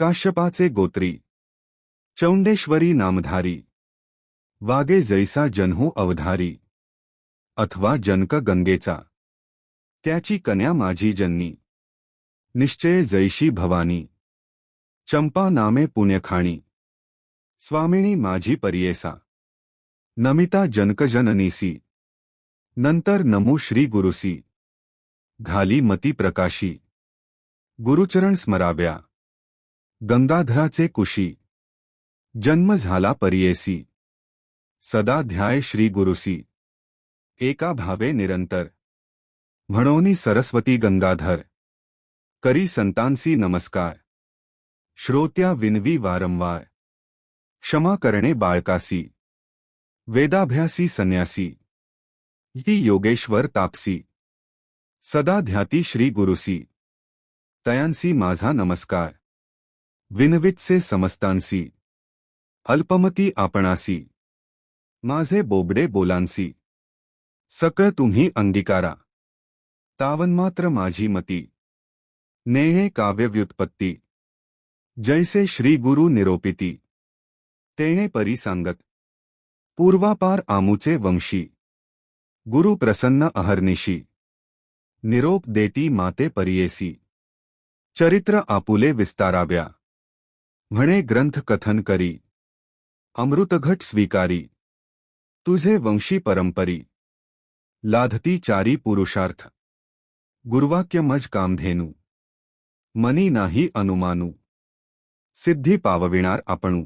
काश्यपाचे गोत्री चौंडेश्वरी नामधारी वागे जैसा जन्हू अवधारी अथवा जनक गंगेचा त्याची कन्या माझी जन्नी निश्चय जैशी भवानी चंपा नामे पुण्यखाणी स्वामिनी माझी परियेसा नमिता जनकजननीसी नंतर नमू श्री गुरुसी घाली मती प्रकाशी गुरुचरण स्मराव्या गंगाधराचे कुशी जन्म झाला परियेसी सदा ध्याय श्री गुरुसी एका भावे निरंतर म्हणोनी सरस्वती गंगाधर करी संतांसी नमस्कार श्रोत्या विनवी वारंवार क्षमा करणे बाळकासी वेदाभ्यासी संन्यासी ही योगेश्वर तापसी सदा ध्याती श्री गुरुसी तयांसी माझा नमस्कार विनवितसे समस्तांसी अल्पमती आपणासी माझे बोबडे बोलांसी सकळ तुम्ही अंगीकारा तावन्मात्र माझी मती नेणे काव्यव्युत्पत्ती जैसे श्री गुरु निरोपिती तेणे परी सांगत पूर्वापार आमुचे वंशी गुरु प्रसन्न अहर्निशी निरोप देती माते परियेसी चरित्र आपुले विस्ताराव्या म्हणे ग्रंथ कथन करी अमृतघट स्वीकारी तुझे वंशी परंपरी लाधती चारी पुरुषार्थ गुरुवाक्य मज कामधेनु मनी नाही अनुमानू सिद्धी पावविणार आपणू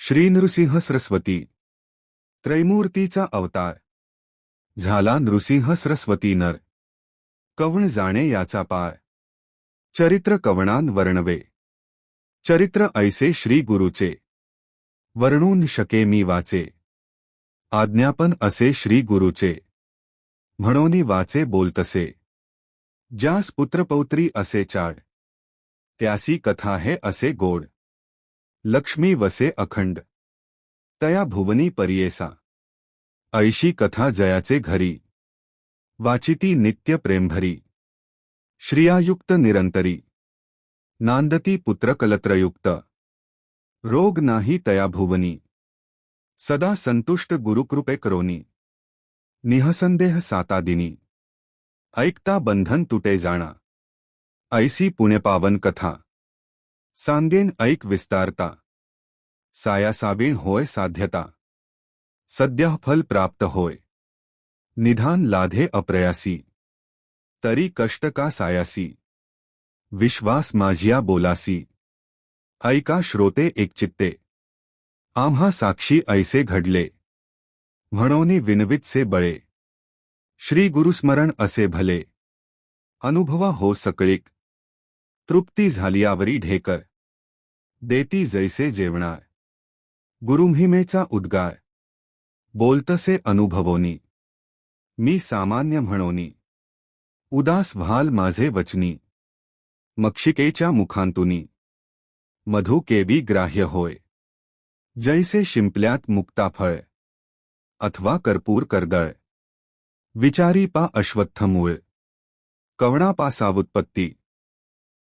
श्री नृसिंह सरस्वती त्रैमूर्तीचा अवतार झाला नृसिंह सरस्वती नर कवण जाणे याचा पार चरित्र कवणान वर्णवे चरित्र ऐसे श्री गुरुचे वर्णून शके मी वाचे आज्ञापन असे श्री गुरुचे म्हणोनी वाचे बोलतसे ज्यास पुत्रपौत्री असे चाड त्यासी कथा है असे गोड लक्ष्मी वसे अखंड तया भुवनी परियेसा ऐशी कथा जयाचे घरी वाचिती नित्य प्रेमभरी श्रियायुक्त निरंतरी नांदती पुत्रकलत्रयुक्त रोग नाही तया भुवनी सदा संतुष्ट गुरुकृपे करोनी निहसंदेह सातादिनी ऐकता बंधन तुटे जाणा ऐसी पुण्यपावन कथा सांगेन ऐक विस्तारता सायासावीण होय साध्यता सद्यः फल प्राप्त होय निधान लाधे अप्रयासी तरी कष्ट का सायासी विश्वास माझिया बोलासी ऐका श्रोते एकचित्ते आम्हा साक्षी ऐसे घडले म्हणोनी विनवितसे बळे श्री गुरुस्मरण असे भले अनुभवा हो सकळीक तृप्ती झालियावरी ढेकर देती जैसे जेवणार गुरुमहिमेचा उद्गार बोलतसे अनुभवोनी मी सामान्य म्हणोनी उदास व्हाल माझे वचनी मक्षिकेच्या मुखांतुनी मधु केवी ग्राह्य होय जैसे शिंपल्यात मुक्ताफळ अथवा कर्पूर कर्दळ विचारी पा अश्वत्थ मूळ कवणापासावुत्पत्ती